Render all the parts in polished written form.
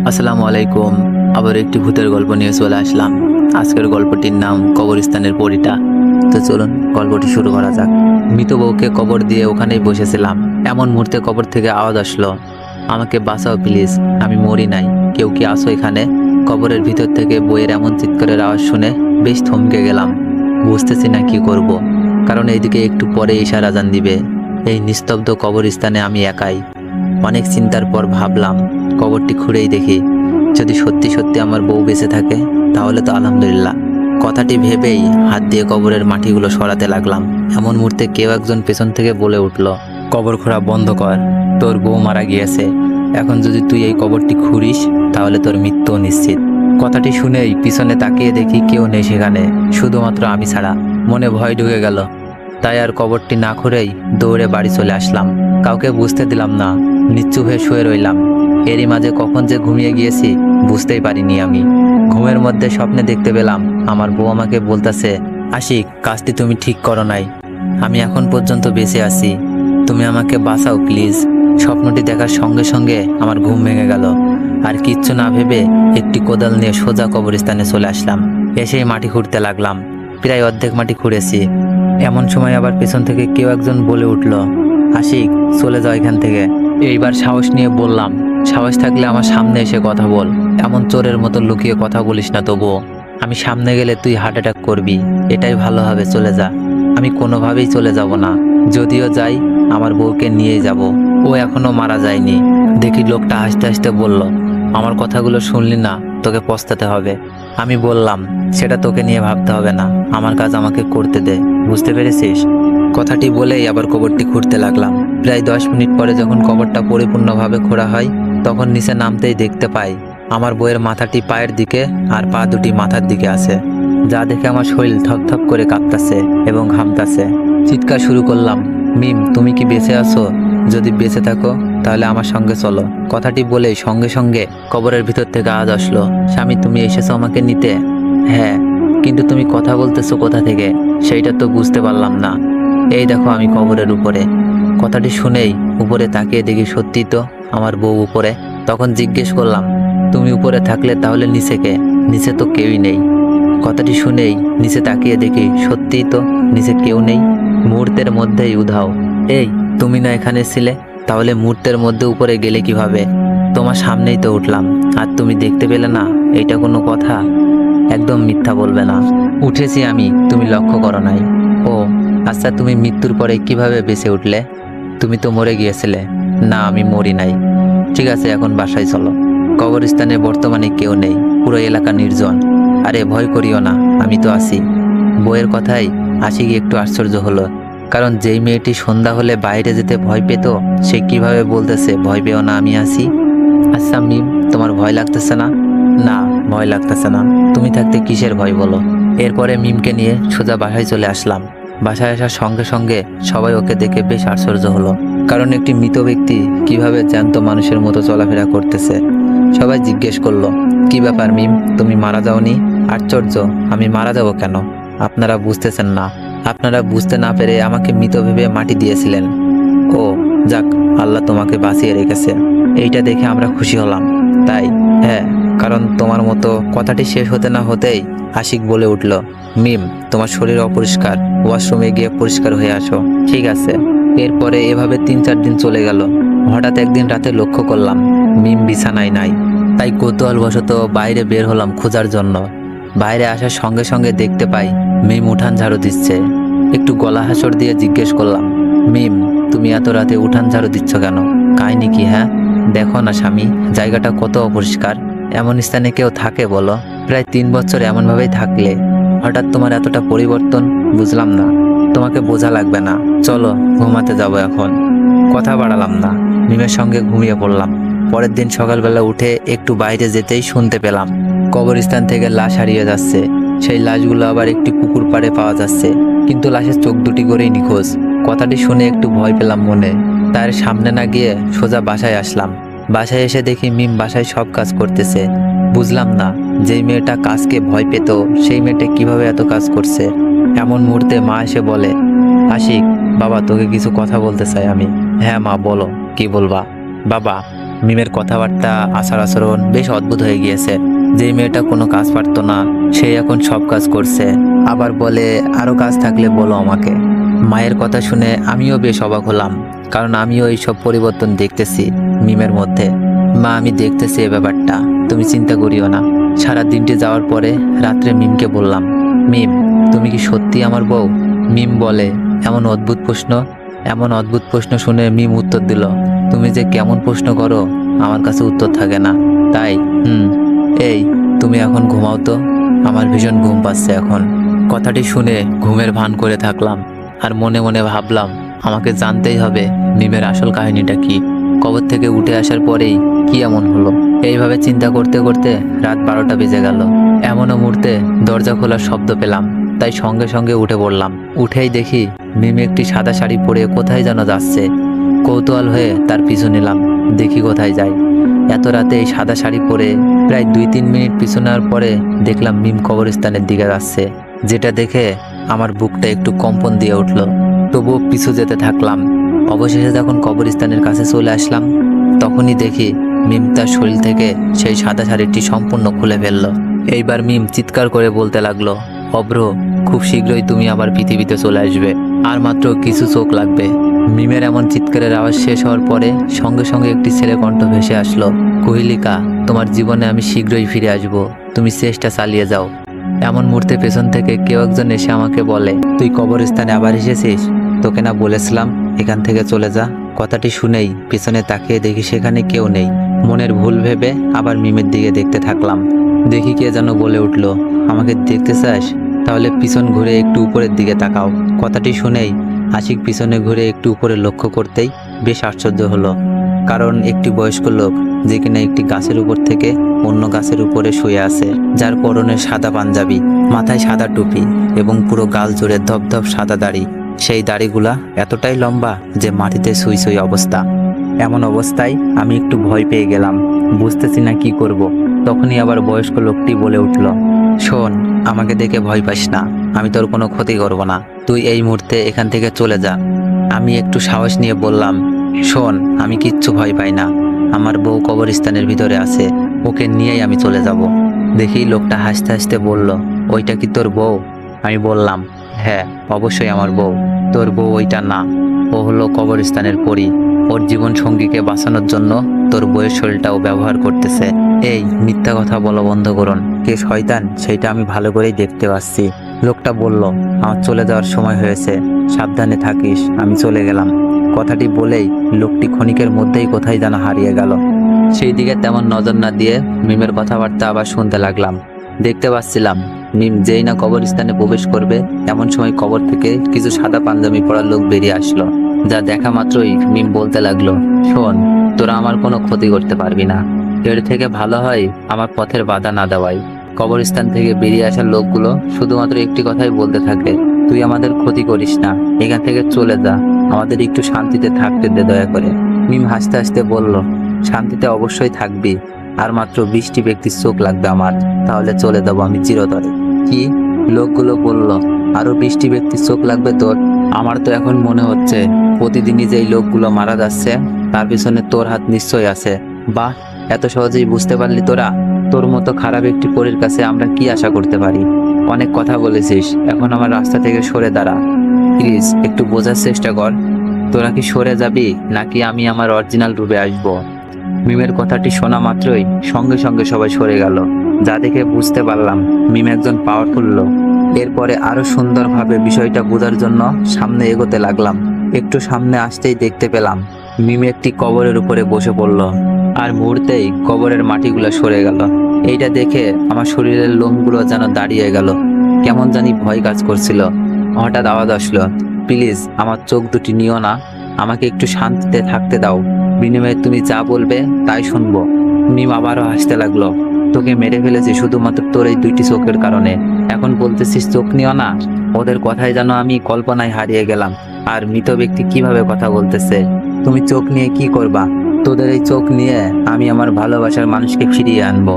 আসসালামু আলাইকুম। আবার একটি ভূতের গল্প নিয়ে চলে আসলাম। আজকের গল্পটির নাম কবরস্থানের পরীটা। তো চলুন গল্পটি শুরু করা যাক। মৃত বউকে কবর দিয়ে ওখানেই বসেছিলাম, এমন মুহূর্তে কবর থেকে আওয়াজ আসলো, আমাকে বাঁচাও প্লিজ, আমি মরি নাই, কেউ কি আসো এখানে? কবরের ভিতর থেকে বইয়ের এমন চিৎকারের আওয়াজ শুনে বেশ থমকে গেলাম। বুঝতেছি না কি করব, কারণ এইদিকে একটু পরে ইশারা আজান দিবে। এই নিস্তব্ধ কবরস্থানে আমি একাই। অনেক চিন্তার পর ভাবলাম কবরটি খুঁড়েই দেখি, যদি সত্যি সত্যি আমার বউ বেঁচে থাকে তাহলে তো আলহামদুলিল্লাহ। কথাটি ভেবেই হাত দিয়ে কবরের মাটিগুলো সরাতে লাগলাম। এমন মুহূর্তে কেউ একজন পেছন থেকে বলে উঠল, কবর খোঁড়া বন্ধ কর, তোর বউ মারা গিয়েছে, এখন যদি তুই এই কবরটি খুঁড়িস তাহলে তোর মৃত্যু নিশ্চিত। কথাটি শুনেই পিছনে তাকিয়ে দেখি কেউ নেই সেখানে, শুধুমাত্র আমি ছাড়া। মনে ভয় ঢুকে গেল, তাই আর কবরটি না খুঁড়েই দৌড়ে বাড়ি চলে আসলাম। কাউকে বুঝতে দিলাম না, নিশ্চুপ হয়ে শুয়ে রইলাম। এরই মাঝে কখন যে ঘুমিয়ে গিয়েছি বুঝতেই পারিনি আমি। ঘুমের মধ্যে স্বপ্নে দেখতে পেলাম আমার বউ আমাকে বলতেছে, আশিক, কাজটি তুমি ঠিক করো নাই, আমি এখন পর্যন্ত বেঁচে আছি, তুমি আমাকে বাঁচাও প্লিজ। স্বপ্নটি দেখার সঙ্গে সঙ্গে আমার ঘুম ভেঙে গেল। আর কিচ্ছু না ভেবে একটি কোদাল নিয়ে সোজা কবরস্থানে চলে আসলাম। এসেই মাটি খুঁড়তে লাগলাম। প্রায় অর্ধেক মাটি খুঁড়েছি। এমন সময় আবার পেছন থেকে কেউ একজন বলে উঠল, আশিক, চলে যাও এখান থেকে। এইবার সাহস নিয়ে বললাম, সাহস থাকলে আমার সামনে এসে কথা বল, এমন চোরের মতো লুকিয়ে কথা বলিস না। তবুও আমি সামনে গেলে তুই হার্ট অ্যাটাক করবি, এটাই ভালো হবে, চলে যা। আমি কোনোভাবেই চলে যাব না, যদিও যাই আমার বউকে নিয়েই যাব, ও এখনো মারা যায়নি। দেখি লোকটা হাসতে হাসতে বলল, আমার কথাগুলো শুনলি না, তোকে পস্তাতে হবে। আমি বললাম, সেটা তোকে নিয়ে ভাবতে হবে না, আমার কাজ আমাকে করতে দে, বুঝতে পেরেছিস? কথাটি বলেই আবার কবরটি খুঁড়তে লাগলাম। প্রায় 10 মিনিট পরে যখন কবরটা পরিপূর্ণভাবে খোঁড়া হয়, তখন নিচে নামতেই দেখতে পাই আমার বউয়ের মাথাটি পায়ের দিকে আর পা দুটি মাথার দিকে আছে, যা দেখে আমার শরীর থপথপ করে কাঁপতাছে এবং ঘামতাছে। চিৎকার শুরু করলাম, মিম, তুমি কি বেঁচে আছো? যদি বেঁচে থাকো তাহলে আমার সঙ্গে চলো। কথাটি বলেই সঙ্গে সঙ্গে কবরের ভিতর থেকে আওয়াজ আসলো, স্বামী, তুমি এসেছো আমাকে নিতে? হ্যাঁ, কিন্তু তুমি কথা বলতেছো কোথা থেকে সেইটা তো বুঝতে পারলাম না। এই দেখো আমি কবরের উপরে। কথাটি শুনেই উপরে তাকিয়ে দেখি সত্যি তো আমার বউ উপরে। তখন জিজ্ঞেস করলাম, তুমি উপরে থাকলে তাহলে নিচে কে? নিচে তো কেউই নেই। কথাটি শুনেই নিচে তাকিয়ে দেখি সত্যিই তো নিচে কেউ নেই। মুহূর্তের মধ্যেই উধাও। এই, তুমি না এখানে ছিলে, তাহলে মুহূর্তের মধ্যে উপরে গেলে কিভাবে? তোমার সামনেই তো উঠলাম আর তুমি দেখতে পেলে না, এইটা কোনো কথা? একদম মিথ্যা বলবে না। উঠেছি আমি, তুমি লক্ষ্য করো নাই? ও আচ্ছা, তুমি মৃত্যুর পরে কিভাবে বেঁচে উঠলে? তুমি তো মরে গিয়েছিলে। না, আমি মরি নাই। ঠিক আছে, এখন বাসায় চলো। কবরস্থানে বর্তমানে কেউ নেই, পুরো এলাকা নির্জন। আরে ভয় করিও না, আমি তো আছি। বইয়ের কথাই আশিক একটু আশ্চর্য হলো, কারণ যেই মেয়েটি সন্ধ্যা হলে বাইরে যেতে ভয় পেত, সে কিভাবে বলতেছে ভয় পেও না, আমি আছি। আচ্ছা মিম, তোমার ভয় লাগতেছে না? না, ভয় লাগতেছে না। তুমি থাকতে কিসের ভয় বলো? এরপরে মিমকে নিয়ে সোজা বাসায় চলে আসলাম। বাসায় আসার সঙ্গে সঙ্গে সবাই ওকে দেখে বেশ আশ্চর্য হলো, কারণ একটি মৃত ব্যক্তি কিভাবে জ্যান্ত মানুষের মতো চলাফেরা করতেছে। সবাই জিজ্ঞেস করলো, কি ব্যাপার মিম, তুমি মারা যাওনি? আশ্চর্য, আমি মারা যাব কেন? আপনারা বুঝতেছেন না, আপনারা বুঝতে না পেরে আমাকে মৃত ভেবে মাটি দিয়েছিলেন। ও যাক, আল্লাহ তোমাকে বাঁচিয়ে রেখেছে, এইটা দেখে আমরা খুশি হলাম। তাই? হ্যাঁ, কারণ তোমার মতো। কথাটি শেষ হতে না হতেই আশিক বলে উঠল, মিম, তোমার শরীর অপরিষ্কার, ওয়াশরুমে গিয়ে পরিষ্কার হয়ে আসো। ঠিক আছে। এরপরে এভাবে 3-4 দিন চলে গেল। হঠাৎ একদিন রাতে লক্ষ্য করলাম মিম বিছানায় নাই। তাই কৌতূহলবশত বাইরে বের হলাম খোঁজার জন্য। বাইরে আসার সঙ্গে সঙ্গে দেখতে পাই মিম উঠান ঝাড়ু দিচ্ছে। একটু গলা হাসর দিয়ে জিজ্ঞেস করলাম, মিম, তুমি এত রাতে উঠান ঝাড়ু দিচ্ছ কেন? কাহিনী কি? হ্যাঁ, দেখো না স্বামী, জায়গাটা কত অপরিষ্কার। এমন স্থানে কেউ থাকে বলো? প্রায় 3 বছর এমনভাবেই থাকলে হঠাৎ তোমার এতটা পরিবর্তন, বুঝলাম না। তোমাকে বোঝা লাগবে না, চলো ঘুমাতে যাবো এখন। কথা বাড়ালাম না, মিমের সঙ্গে ঘুমিয়ে পড়লাম। পরের দিন সকালবেলা উঠে একটু বাইরে যেতেই শুনতে পেলাম কবরস্থান থেকে লাশ হারিয়ে যাচ্ছে। সেই লাশগুলো আবার একটি পুকুর পাড়ে পাওয়া যাচ্ছে, কিন্তু লাশের চোখ দুটি করেই নিখোঁজ। কথাটি শুনে একটু ভয় পেলাম মনে। তার সামনে না গিয়ে সোজা বাসায় আসলাম। বাসায় এসে দেখি মিম বাসায় সব কাজ করতেছে। বুঝলাম না, যেই মেয়েটা কাজকে ভয় পেত সেই মেয়েটা কিভাবে এত কাজ করছে। এমন মুহূর্তে মা এসে বলে, আশিক, বাবা তোকে কিছু কথা বলতে চাই আমি। হ্যাঁ মা, বলো, কি বলবা? বাবা, মিমের কথাবার্তা আচার আচরণ বেশ অদ্ভুত হয়ে গিয়েছে। যেই মেয়েটা কোনো কাজ পারতো না সে এখন সব কাজ করছে, আবার বলে আরো কাজ থাকলে বলো আমাকে। মায়ের কথা শুনে আমিও বেশ অবাক হলাম, কারণ আমিও এইসব পরিবর্তন দেখতেছি মিমের মধ্যে। মা, আমি দেখতেছি এ ব্যাপারটা, তুমি চিন্তা করিও না। সারা দিনটি যাওয়ার পরে রাত্রে মিমকে বললাম, মিম তুমি কি সত্যি আমার বউ? মিম বলে, এমন অদ্ভুত প্রশ্ন শুনে মিম উত্তর দিল, তুমি যে কেমন প্রশ্ন করো আমার কাছে উত্তর থাকে না। তাই এই তুমি এখন ঘুমাও তো, আমার ভীষণ ঘুম পাচ্ছে এখন। কথাটি শুনে ঘুমের ভান করে থাকলাম, আর মনে মনে ভাবলাম আমাকে জানতেই হবে মিমের আসল কাহিনীটা কি। কবর থেকে উঠে আসার পরেই কি এমন হলো? এইভাবে চিন্তা করতে করতে রাত 12টা বেজে গেল। এমনও মুহূর্তে দরজা খোলার শব্দ পেলাম, তাই সঙ্গে সঙ্গে উঠে পড়লাম। উঠেই দেখি মিম একটি সাদা শাড়ি পরে কোথায় যেন যাচ্ছে। কৌতূহল হয়ে তার পিছু নিলাম, দেখি কোথায় যায়। এত রাতে এই সাদা শাড়ি পরে প্রায় 2-3 মিনিট পিছু নেওয়ার পরে দেখলাম মিম কবরস্থানের দিকে যাচ্ছে, যেটা দেখে আমার বুকটা একটু কম্পন দিয়ে উঠল। তবুও পিছু যেতে থাকলাম। অবশেষে যখন কবরস্থানের কাছে চলে আসলাম তখনই দেখি মিম তার শরীর থেকে সেই সাদা শাড়িটি সম্পূর্ণ খুলে ফেললো। এইবার মিম চিৎকার করে বলতে লাগলো, অভ্র, খুব শীঘ্রই তুমি আবার পৃথিবীতে চলে আসবে, আর মাত্র কিছু চোখ লাগবে। মিমের এমন চিৎকারের আওয়াজ শেষ হওয়ার পরে সঙ্গে সঙ্গে একটি ছেলে কণ্ঠ ভেসে আসলো, কোহিলিকা, তোমার জীবনে আমি শীঘ্রই ফিরে আসব, তুমি চেষ্টা চালিয়ে যাও। এমন মুহূর্তে পেছন থেকে কেউ একজন এসে আমাকে বলে, তুই কবরস্থানে আবার এসেছিস? তোকে না বলেছিলাম এখান থেকে চলে যা? কথাটি শুনেই পিছনে তাকিয়ে দেখি সেখানে কেউ নেই। মনের ভুল ভেবে আবার মিমের দিকে দেখতে থাকলাম। দেখি কে যেন বলে উঠলো, আমাকে দেখতে চাস? তাহলে পিছন ঘুরে একটু উপরের দিকে তাকাও। কথাটি শুনেই আশিক পিছনে ঘুরে একটু উপরে লক্ষ্য করতেই বেশ আশ্চর্য হলো, কারণ একটি বয়স্ক লোক যে কিনা একটি গাছের উপর থেকে অন্য গাছের উপরে শুয়ে আছে, যার পরনে সাদা পাঞ্জাবি, মাথায় সাদা টুপি এবং পুরো গাল জুড়ে ধপধপ সাদা দাড়ি। সেই দাড়িগুলা এতটাই লম্বা যে মাটিতে সুই সুই অবস্থা। এমন অবস্থায় আমি একটু ভয় পেয়ে গেলাম, বুঝতেছি না কি করব। তখনই আবার বয়স্ক লোকটি বলে উঠল, শোন, আমাকে দেখে ভয় পাস না, আমি তোর কোনো ক্ষতি করব না, তুই এই মুহূর্তে এখান থেকে চলে যা। আমি একটু সাহস নিয়ে বললাম, শোন, আমি কিচ্ছু ভয় পাই না, আমার বউ কবরস্থানের ভিতরে আছে, ওকে নিয়েই আমি চলে যাব। দেখি লোকটা হাসতে হাসতে বলল, ওইটা কি তোর বউ? আমি বললাম, হ্যাঁ, অবশ্যই আমার বউ। তোর বউ ওইটা না, ও হলো কবরস্থানের পরী। ওর জীবন সঙ্গীকে বাঁচানোর জন্য তোর বউয়ের শরীরটাও ব্যবহার করতেছে। এই মিথ্যা কথা বলা বন্ধ করুন, কে শয়তান সেটা আমি ভালো করেই দেখতে পাচ্ছি। লোকটা বলল, আমার চলে যাওয়ার সময় হয়েছে, সাবধানে থাকিস, আমি চলে গেলাম। কথাটি বলেই লোকটি ক্ষণিকের মধ্যেই কোথায় যেন হারিয়ে গেল। সেই দিকে তেমন নজর না দিয়ে মিমের কথাবার্তা আবার শুনতে লাগলাম। দেখতে পাচ্ছিলাম মিম যেই না কবরস্থানে প্রবেশ করবে এমন সময় কবর থেকে কিছু সাদা পাঞ্জাবি পরা লোক বেরিয়ে আসলো, যা দেখা মাত্রই মিম বলতে লাগলো, শোন, তোরা আমার কোনো ক্ষতি করতে পারবি না, এর থেকে ভালো হয় আমার পথের বাধা না দেওয়াই। কবরস্থান থেকে বেরিয়ে আসা লোকগুলো শুধুমাত্র একটি কথাই বলতে থাকে, তুই আমাদের ক্ষতি করিস না, এখান থেকে চলে যা, আমাদের একটু শান্তিতে থাকতে দে দয়া করে। মিম হাসতে হাসতে বলল, শান্তিতে অবশ্যই থাকবি, আর মাত্র 20টি ব্যক্তির চোখ লাগবে আমার, তাহলে চলে যাবো আমি চিরতরে। কি? লোকগুলো বলল, আরো 20টি ব্যক্তির চোখ লাগবে তোর? আমার তো এখন মনে হচ্ছে প্রতিদিনই যেই লোকগুলো মারা যাচ্ছে তার পিছনে তোর হাত নিশ্চয়ই আছে। বাহ, এত সহজেই বুঝতে পারলি তোরা? তোর মতো খারাপ একটি পরীর কাছে আমরা কি আশা করতে পারি? অনেক কথা বলেছিস, এখন আমার রাস্তা থেকে সরে দাঁড়া, প্লিজ একটু বোঝার চেষ্টা কর। তোরা কি সরে যাবি নাকি আমি আমার অরিজিনাল রূপে আসবো? মিমের কথাটি শোনা মাত্রই সঙ্গে সঙ্গে সবাই সরে গেল, যা দেখে বুঝতে পারলাম মিম একজন পাওয়ারফুল লোক। এরপরে আরো সুন্দরভাবে বিষয়টা বোঝার জন্য সামনে এগোতে লাগলাম। একটু সামনে আসতেই দেখতে পেলাম মিম একটি কবরের উপরে বসে পড়ল, আর মুহূর্তেই কবরের মাটিগুলো সরে গেল। এইটা দেখে আমার শরীরের লোমগুলো যেন দাঁড়িয়ে গেল, কেমন জানি ভয় কাজ করছিল। হঠাৎ আওয়াজ আসলো, প্লিজ আমার চোখ দুটি নিও না, আমাকে একটু শান্তিতে থাকতে দাও, বিনিময়ে তুমি যা বলবে তাই শুনবো। মিম আবারও হাসতে লাগলো, তোকে মেরে ফেলেছি শুধুমাত্র তোর এই 2টি চোখের কারণে, এখন বলতেছিস চোখ নিও না? ওদের কথায় যেন আমি কল্পনায় হারিয়ে গেলাম। আর মৃত ব্যক্তি কিভাবে কথা বলতেছে? তুমি চোখ নিয়ে কি করবা? তোদের এই চোখ নিয়ে আমি আমার ভালোবাসার মানুষকে ফিরিয়ে আনবো।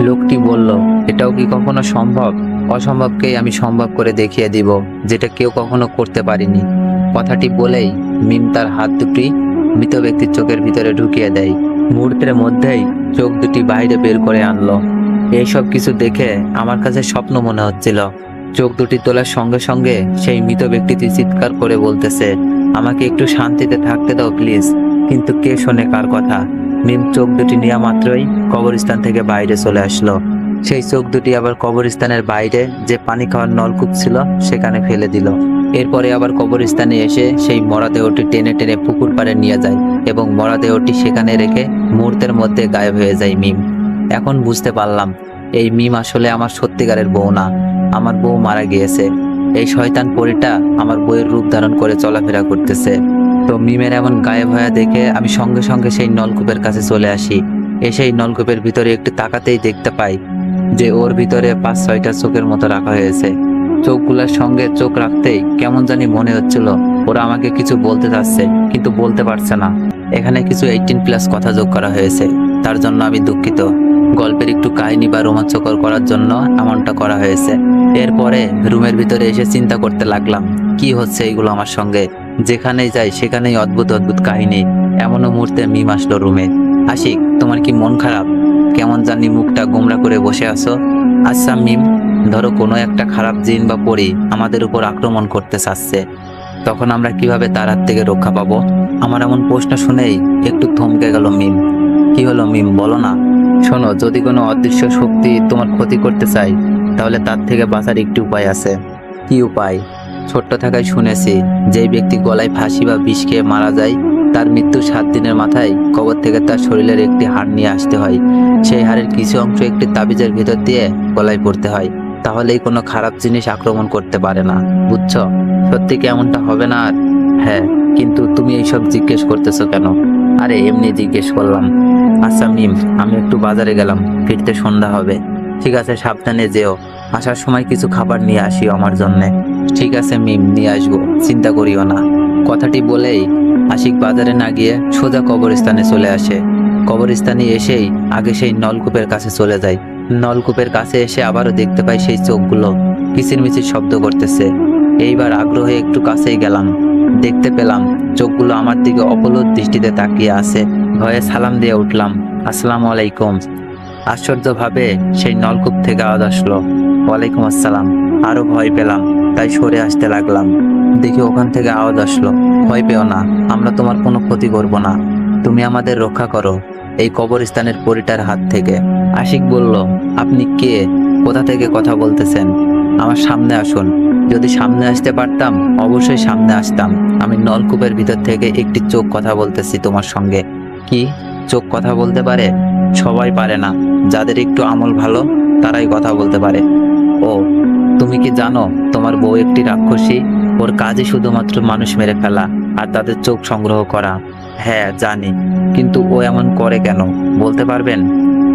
লোকটি বলল, এটাও কি কখনো সম্ভব? অসম্ভবকেই আমি সম্ভব করে দেখিয়ে দিব, যেটা কেউ কখনো করতে পারিনি। কথাটি বলেই মিম তার হাত দুটি মৃত ব্যক্তির চোখের ভিতরে ঢুকিয়ে দেয়। মুহূর্তের মধ্যেই চোখ দুটি বাইরে বের করে আনলো। এইসব কিছু দেখে আমার কাছে স্বপ্ন মনে হচ্ছিল। চোখ দুটি তোলার সঙ্গে সঙ্গে সেই মৃত ব্যক্তিটি চিৎকার করে বলতেছে, আমাকে একটু শান্তিতে থাকতে দাও প্লিজ। কিন্তু কে শোনে কার কথা? মিম চোখ দুটি নেওয়া মাত্রই কবরস্থান থেকে বাইরে চলে আসলো। সেই চোখ দুটি আবার কবরস্থানের বাইরে যে পানি খাওয়ার নলকূপ ছিল সেখানে ফেলে দিল। এরপরে আবার কবরস্থানে এসে সেই মরদেহটি টেনে টেনে পুকুর পাড়ে নিয়ে যায় এবং মরদেহটি সেখানে রেখে মুহূর্তের মধ্যে গায়েব হয়ে যায় মিম। এখন বুঝতে পারলাম এই মিম আসলে আমার সত্যিকারের বউ না, আমার বউ মারা গিয়েছে। এই শয়তান পরীটা আমার বউয়ের রূপ ধারণ করে চলাফেরা করতেছে। তো মিমের এমন গায়েব হয়ে দেখে আমি সঙ্গে সঙ্গে সেই নলকূপের কাছে চলে আসি। সেই নলকূপের ভিতরে একটু তাকাতেই দেখতে পাই যে ওর ভিতরে 5-6টা চোখের মতো রাখা হয়েছে। চোখগুলোর সঙ্গে চোখ রাখতেই কেমন জানি মনে হচ্ছিল ওরা আমাকে কিছু বলতে চাচ্ছে কিন্তু বলতে পারছে না। এখানে কিছু 18+ কথা যোগ করা হয়েছে, তার জন্য আমি দুঃখিত। গল্পের একটু কাহিনী বা রোমাঞ্চকর করার জন্য এমনটা করা হয়েছে। এরপরে রুমের ভিতরে এসে চিন্তা করতে লাগলাম কি হচ্ছে এইগুলো আমার সঙ্গে। যেখানেই যাই সেখানেই অদ্ভুত অদ্ভুত কাহিনী। এমনও মুহূর্তে মিম আসলো রুমে। আশিক, তোমার কি মন খারাপ? কেমন জানি মুখটা গোমরা করে বসে আছো। আচ্ছা মিম, ধরো কোনো একটা খারাপ জিন বা পরী আমাদের উপর আক্রমণ করতে চাচ্ছে, তখন আমরা কিভাবে তার হাত থেকে রক্ষা পাবো? আমার এমন প্রশ্ন শুনেই একটু থমকে গেল মিম। কি হলো মিম, বলো না। শোনো, যদি কোনো অদৃশ্য শক্তি তোমার ক্ষতি করতে চাই তাহলে তার থেকে বাঁচার একটি উপায় আছে। কি উপায়? ছোট্ট থাকায় শুনেছি যেই ব্যক্তি গলায় ফাঁসি বা বিষ খেয়ে মারা যায় তার মৃত্যুর 7 দিনের মাথায় কবর থেকে তার শরীরের একটি হাড় নিয়ে আসতে হয়। সেই হাড়ের কিছু অংশ একটি তাবিজের ভিতর দিয়ে গলায় পড়তে হয়, তাহলেই কোনো খারাপ জিনিস আক্রমণ করতে পারে না। বুঝছো? সত্যি কি এমনটা হবে না? আর হ্যাঁ, কিন্তু তুমি এইসব জিজ্ঞেস করতেছো কেন? আরে এমনি জিজ্ঞেস করলাম। আচ্ছা মিম, আমি একটু বাজারে গেলাম, ফিরতে সন্ধ্যা হবে। ঠিক আছে, সাবধানে যেও। আসার সময় কিছু খাবার নিয়ে আসিও আমার জন্যে। ঠিক আছে মিম, নিয়ে আসবো, চিন্তা করিও না। কথাটি বলেই আশিক বাজারে না গিয়ে সোজা কবরস্থানে চলে আসে। কবরস্থানে এসেই আগে সেই নলকূপের কাছে চলে যায়। নলকূপের কাছে এসে আবারও দেখতে পাই সেই চোখগুলো কিচিরমিচির শব্দ করতেছে। এইবার আগ্রহে একটু কাছেই গেলাম। দেখতে পেলাম চোখগুলো আমার দিকে অপলক দৃষ্টিতে তাকিয়ে আছে। ভয়ে সালাম দিয়ে উঠলাম, আসসালামু আলাইকুম। আশ্চর্যভাবে সেই নলকূপ থেকে আওয়াজ আসলো, ওয়ালাইকুম আসসালাম। আরো ভয় পেলাম, তাই সরে আসতে লাগলাম। দেখি ওখান থেকে আওয়াজ আসলো, ভয় পেও না, আমরা তোমার কোনো ক্ষতি করব না। তুমি আমাদের রক্ষা করো এই কবরস্থানের পরীটার হাত থেকে। আশিক বলল, আপনি কে? কোথা থেকে কথা বলতেছেন? আমার সামনে আসুন। যদি সামনে আসতে পারতাম অবশ্যই সামনে আসতাম। আমি নলকূপের ভিতর থেকে একটি চোখ কথা বলতেছি তোমার সঙ্গে। কি? চোখ কথা বলতে পারে? সবাই পারে না, যাদের একটু আমল ভালো তারাই কথা বলতে পারে। ও, তুমি কি জানো তোমার বউ একটি রাক্ষসী? ওর কাজই শুধুমাত্র মানুষ মেরে ফেলা আর তাদের চোখ সংগ্রহ করা। হ্যাঁ জানি, কিন্তু ও এমন করে কেন বলতে পারবেন?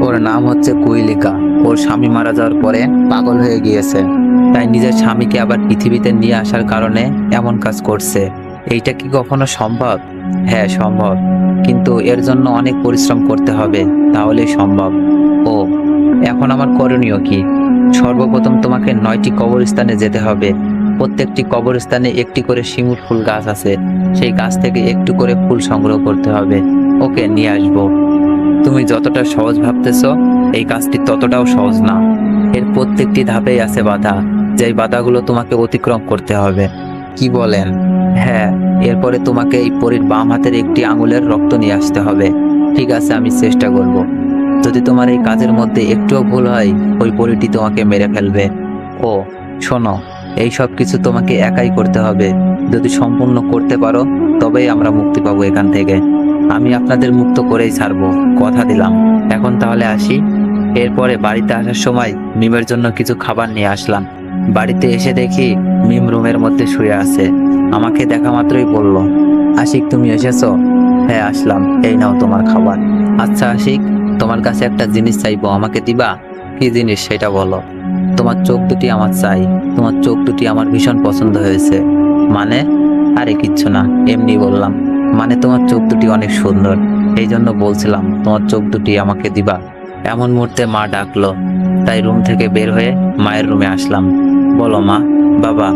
ওর নাম হচ্ছে কুইলিকা। ওর স্বামী মারা যাওয়ার পরে পাগল হয়ে গিয়েছে, তাই নিজের স্বামীকে আবার পৃথিবীতে নিয়ে আসার কারণে এমন কাজ করছে। এইটা কি কখনো সম্ভব? হ্যাঁ সম্ভব, কিন্তু এর জন্য অনেক পরিশ্রম করতে হবে, তাহলেই সম্ভব। ও, এখন আমার করণীয় কি? সর্বপ্রথম তোমাকে 9টি কবরস্থানে যেতে হবে। প্রত্যেকটি কবরস্থানে একটি করে শিমুল ফুল গাছ আছে, সেই গাছ থেকে একটু করে ফুল সংগ্রহ করতে হবে। ওকে, নিয়ে আসবো। তুমি যতটা সহজ ভাবতেছো এই কাজটি ততটাও সহজ না। এর প্রত্যেকটি ধাপেই আছে বাধা, যেই বাধাগুলো তোমাকে অতিক্রম করতে হবে। কি বলেন? হ্যাঁ, এরপরে তোমাকে এই পরীর বাম হাতের একটি আঙুলের রক্ত নিয়ে আসতে হবে। ঠিক আছে, আমি চেষ্টা করব। যদি তোমার এই কাজের মধ্যে একটুও ভুল হয় ওই পরীটি তোমাকে মেরে ফেলবে। ও শোনো, এই সব কিছু তোমাকে একাই করতে হবে। যদি সম্পূর্ণ করতে পারো তবেই আমরা মুক্তি পাবো এখান থেকে। আমি আপনাদের মুক্ত করেই ছাড়বো, কথা দিলাম। এখন তাহলে আসি। এরপরে বাড়িতে আসার সময় মিমের জন্য কিছু খাবার নিয়ে আসলাম। বাড়িতে এসে দেখি মিম রুমের মধ্যে শুয়ে আছে। আমাকে দেখা মাত্রই বলল, আশিক তুমি এসেছো? হ্যাঁ আসলাম, এই নাও তোমার খাবার। আচ্ছা আশিক, তোমার কাছে একটা জিনিস চাইবো, আমাকে দিবা? কি জিনিস সেটা বলো। তোমার চোখ দুটি আমার চাই। তোমার চোখ দুটি আমার ভীষণ পছন্দ হয়েছে। মানে? আরে কিচ্ছু না, এমনি বললাম। মানে তোমার চোখ দুটি অনেক সুন্দর, এই জন্য বলছিলাম তোমার চোখ দুটি আমাকে দিবা। এমন মুহূর্তে মা ডাকলো, তাই রুম থেকে বের হয়ে মায়ের রুমে আসলাম। বলো মা। বাবা,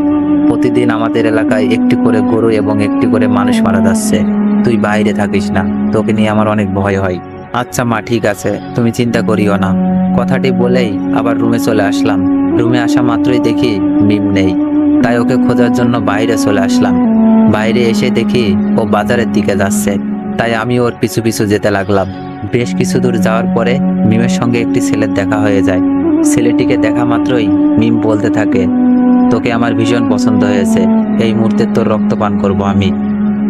প্রতিদিন আমাদের এলাকায় একটি করে গরু এবং একটি করে মানুষ মারা যাচ্ছে। তুই বাইরে থাকিস না, তোকে নিয়ে আমার অনেক ভয় হয়। আচ্ছা মা, ঠিক আছে, তুমি চিন্তা করিও না। কথাটি বলেই আবার রুমে চলে আসলাম। রুমে আসা মাত্রই দেখি মিম নেই, তাই ওকে খোঁজার জন্য বাইরে চলে আসলাম। বাইরে এসে দেখি ও বাজারের দিকে যাচ্ছে, তাই আমি ওর পিছু পিছু যেতে লাগলাম। বেশ কিছু দূর যাওয়ার পরে মিমের সঙ্গে একটি ছেলের দেখা হয়ে যায়। ছেলেটিকে দেখা মাত্রই মিম বলতে থাকে, তোকে আমার ভীষণ পছন্দ হয়েছে, এই মুহূর্তে তোর রক্ত পান করবো আমি।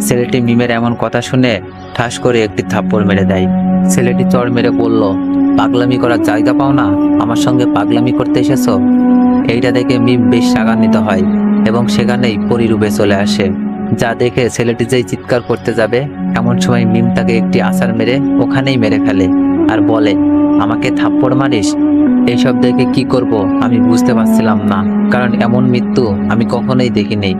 ছেলেটি মিমের এমন কথা শুনে ঠাস করে একটি থাপ্পড় মেরে দেয়। ছেলেটি চড় মেরে বলল, পাগলামি করার জায়গা পাও না, আমার সঙ্গে পাগলামি করতে এসেছো? এইটা দেখে মিম বেশ রাগান্বিত হয় এবং সেখানেই পরিরূপে চলে আসে। যা দেখে ছেলেটি যেই চিৎকার করতে যাবে, এমন সময় মিম তাকে একটি আছাড় মেরে ওখানেই মেরে ফেলে আর বলে, আমাকে থাপ্পড় মারিস? এইসব দেখে কি করব আমি বুঝতে পারছিলাম না, কারণ এমন মৃত্যু আমি কখনোই দেখিনি।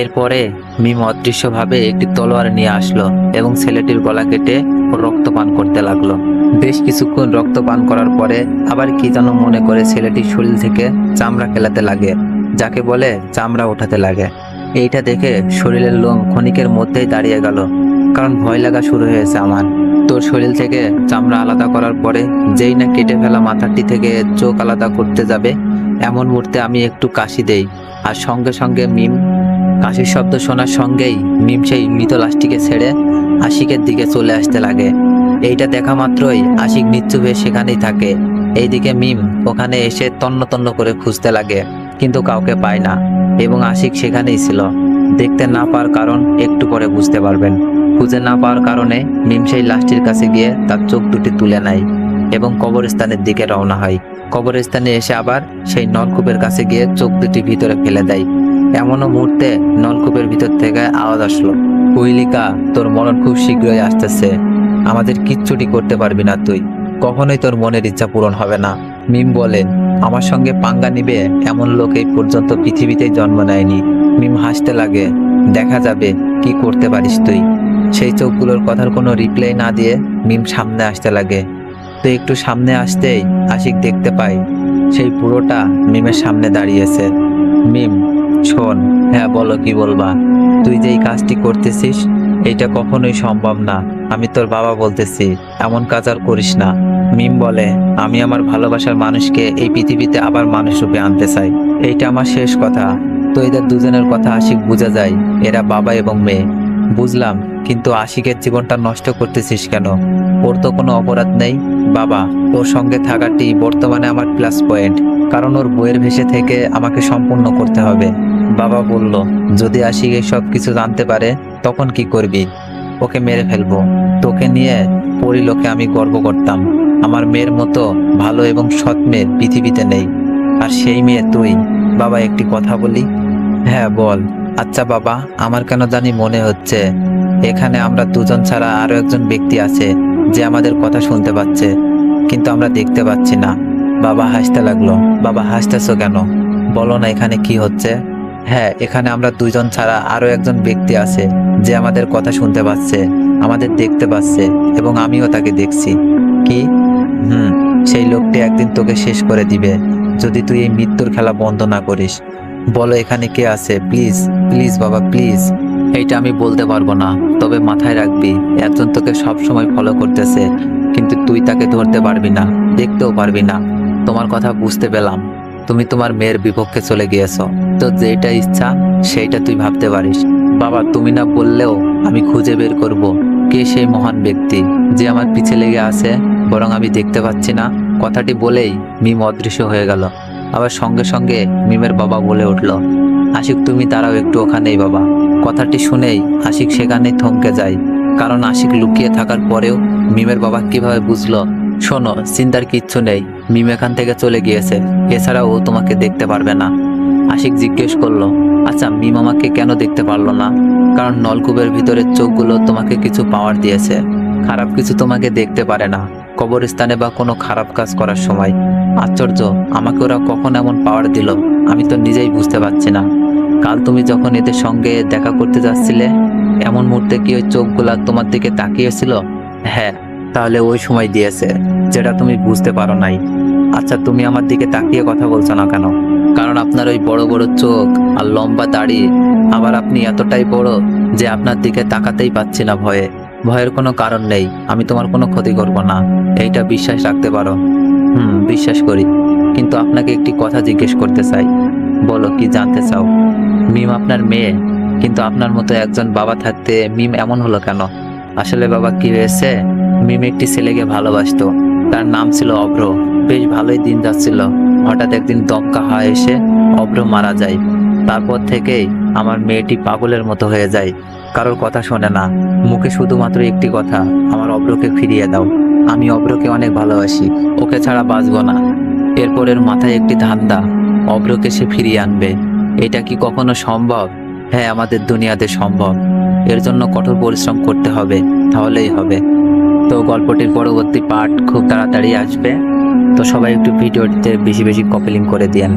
এরপরে মিম অদৃশ্যভাবে একটি তলোয়ার নিয়ে আসলো এবং ছেলেটির গলা কেটে ওর রক্তপান করতে লাগলো। বেশ কিছুক্ষণ রক্তপান করার পরে আবার কি যেন মনে করে ছেলেটির শরীর থেকে চামড়া খেলাতে লাগে, যাকে বলে চামড়া ওঠাতে লাগে। এইটা দেখে শরীরের লোম ক্ষণিকের মধ্যেই দাঁড়িয়ে গেল, কারণ ভয় লাগা শুরু হয়েছে আমার। তোর শরীর থেকে চামড়া আলাদা করার পরে যেই না কেটে ফেলা মাথাটি থেকে চোখ আলাদা করতে যাবে, এমন মুহূর্তে আমি একটু কাশি দেই, আর সঙ্গে সঙ্গে মিম কাশির শব্দ শোনার সঙ্গেই মিম সেই মৃত লাশটিকে ছেড়ে আশিকের দিকে চলে আসতে লাগে। এইটা দেখা মাত্রই আশিক নিশ্চুপ হয়ে সেখানেই থাকে। এইদিকে মিম ওখানে এসে তন্ন তন্ন করে খুঁজতে লাগে, কিন্তু কাউকে পায় না এবং আশিক সেখানেই ছিল। দেখতে না পাওয়ার কারণ একটু পরে বুঝতে পারবেন। খুঁজে না পাওয়ার কারণে মিম সেই লাশটির কাছে গিয়ে তার চোখ দুটি তুলে নেয় এবং কবরস্থানের দিকে রওনা হয়। কবরস্থানে এসে আবার সেই নলকূপের কাছে গিয়ে চোখ দুটি ভিতরে ফেলে দেয়। এমনও মুহূর্তে নলকূপের ভিতর থেকে আওয়াজ আসলো, কুইলিকা, তোর মরণ খুব শীঘ্রই আসতেছে, আমাদের কিচ্ছুটি করতে পারবি না তুই, কখনোই তোর মনের ইচ্ছা পূরণ হবে না। মিম বলে, আমার সঙ্গে পাঙ্গা নিবে এমন লোক এই পর্যন্ত পৃথিবীতেই জন্ম নেয়নি। মিম হাসতে লাগে, দেখা যাবে কি করতে পারিস তুই। সেই চোখগুলোর কথার কোনো রিপ্লাই না দিয়ে মিম সামনে আসতে লাগে। তো একটু সামনে আসতেই আশিক দেখতে পায় সেই পুরোটা মিমের সামনে দাঁড়িয়েছে। মিম, শোন। হ্যাঁ বলো, কি বলবা? তুই যে এই কাজটি করতেছিস এটা কখনোই সম্ভব না, আমি তোর বাবা বলতেছি, এমন কাজ আর করিস না। মিম বলে, আমি আমার ভালোবাসার মানুষকে এই পৃথিবীতে আবার মানুষ রূপে আনতে চাই, এইটা আমার শেষ কথা। তো এদের দুজনের কথা আশিক বোঝা যায়, এরা বাবা এবং মেয়ে। বুঝলাম, কিন্তু আশিকের জীবনটা নষ্ট করতেছিস কেন? ওর তো কোনো অপরাধ নেই। বাবা, ওর সঙ্গে থাকাটি বর্তমানে আমার প্লাস পয়েন্ট, কারণ ওর বইয়ের ভেসে থেকে আমাকে সম্পূর্ণ করতে হবে। বাবা বলল, যদি আশিক সব কিছু জানতে পারে তখন কি করবি? ওকে মেরে ফেলবো। তোকে নিয়ে পরিলোকে আমি গর্ব করতাম, আমার মেয়ের মতো ভালো এবং সৎ মেয়ে পৃথিবীতে নেই, আর সেই মেয়ে তুই। বাবা, একটি কথা বলি। হ্যাঁ বল। আচ্ছা বাবা, আমার কেন জানি মনে হচ্ছে এখানে আমরা দুজন ছাড়া আরো একজন ব্যক্তি আছে যে আমাদের কথা শুনতে পাচ্ছে, কিন্তু আমরা দেখতে পাচ্ছি না। বাবা হাসতে লাগলো। বাবা, হাসতেছো কেন? বলো না এখানে কি হচ্ছে? হ্যাঁ, এখানে আমরা দুজন ছাড়া আরো একজন ব্যক্তি আছে যে আমাদের কথা শুনতে পাচ্ছে, আমাদের দেখতে পাচ্ছে, এবং আমিও তাকে দেখছি। কি? সেই লোকটি একদিন তোকে শেষ করে দিবে যদি তুই এই মৃত্যুর খেলা বন্ধ না করিস। বলো এখানে কে আছে? প্লিজ প্লিজ বাবা, প্লিজ। এইটা আমি বলতে পারবো না, তবে মাথায় রাখবি একজন তোকে সব সময় ফলো করতেছে, কিন্তু তুই তাকে ধরতে পারবি না, দেখতেও পারবি না। তোমার কথা বুঝতে পেলাম, তুমি তোমার মেয়ের বিপক্ষে চলে গিয়েছো, তো যেটা ইচ্ছা সেইটা তুই ভাবতে পারিস। বাবা, তুমি না বললেও আমি খুঁজে বের করব কে সেই মহান ব্যক্তি যে আমার পিছে লেগে আছে, বরং আমি দেখতে পাচ্ছি না। কথাটি বলেই মিম অদৃশ্য হয়ে গেল। আবার সঙ্গে সঙ্গে মিমের বাবা বলে উঠল, আশিক তুমি দাঁড়াও একটু ওখানেই বাবা। কথাটি শুনেই আশিক সেখানেই থমকে যায়, কারণ আশিক লুকিয়ে থাকার পরেও মিমের বাবা কিভাবে বুঝলো? শোনো, চিন্তার কিচ্ছু নেই, মিম এখান থেকে চলে গিয়েছে, এছাড়া ও তোমাকে দেখতে পারবে না। আশিক জিজ্ঞেস করলো, আচ্ছা মিম আমাকে কেন দেখতে পারলো না? কারণ নলকূপের ভিতরের চোখগুলো তোমাকে কিছু পাওয়ার দিয়েছে, খারাপ কিছু তোমাকে দেখতে পারে না কবরস্থানে বা কোনো খারাপ কাজ করার সময়। আশ্চর্য, আমাকে ওরা কখন এমন পাওয়ার দিল আমি তো নিজেই বুঝতে পারছি না। কাল তুমি যখন এদের সঙ্গে দেখা করতে যাচ্ছিলে, এমন মুহূর্তে কি ওই চোখগুলা তোমার দিকে তাকিয়েছিল? হ্যাঁ, তাহলে ওই সময় দিয়েছে যেটা তুমি বুঝতে পারো নাই। আচ্ছা, তুমি আমার দিকে তাকিয়ে কথা বলছো না কেন? কারণ আপনার ওই বড় বড় চোখ আর লম্বা দাড়ি, আবার আপনি এতটাই বড় যে আপনার দিকে তাকাতেই পাচ্ছি না ভয়ে। ভয়ের কোনো কারণ নেই, আমি তোমার কোনো ক্ষতি করব না, এইটা বিশ্বাস রাখতে পারো। বিশ্বাস করি, কিন্তু আপনাকে একটি কথা জিজ্ঞেস করতে চাই। বলো, কি জানতে চাও? মিম আপনার মেয়ে, কিন্তু আপনার মতো একজন বাবা থাকতে মিম এমন হলো কেন? আসলে বাবা, কি হয়েছে, মিম একটি ছেলেকে ভালোবাসতো, তার নাম ছিল অভ্র। বেশ ভালোই দিন যাচ্ছিল, হঠাৎ একদিন দমকা হাওয়া এসে অভ্র মারা যায়। তারপর থেকেই আমার মেয়েটি পাগলের মতো হয়ে যায়, কারোর কথা শোনে না, মুখে শুধুমাত্র একটি কথা, আমার অভ্রকে ফিরিয়ে দাও। আমি অভ্রকে অনেক ভালোবাসি, ওকে ছাড়া বাঁচবো না। এরপরের মাথায় একটি ধান্দা, অভ্রকে সে ফিরিয়ে আনবে। এটা কি কখনো সম্ভব? হ্যাঁ, আমাদের দুনিয়াতে সম্ভব। এর জন্য কঠোর পরিশ্রম করতে হবে, তাহলেই হবে। তো গল্পটির পরবর্তী পার্ট খুব তাড়াতাড়ি আসবে। তো সবাই একটু ভিডিওটিতে বেশি বেশি কপি লিঙ্ক করে দিয়েন।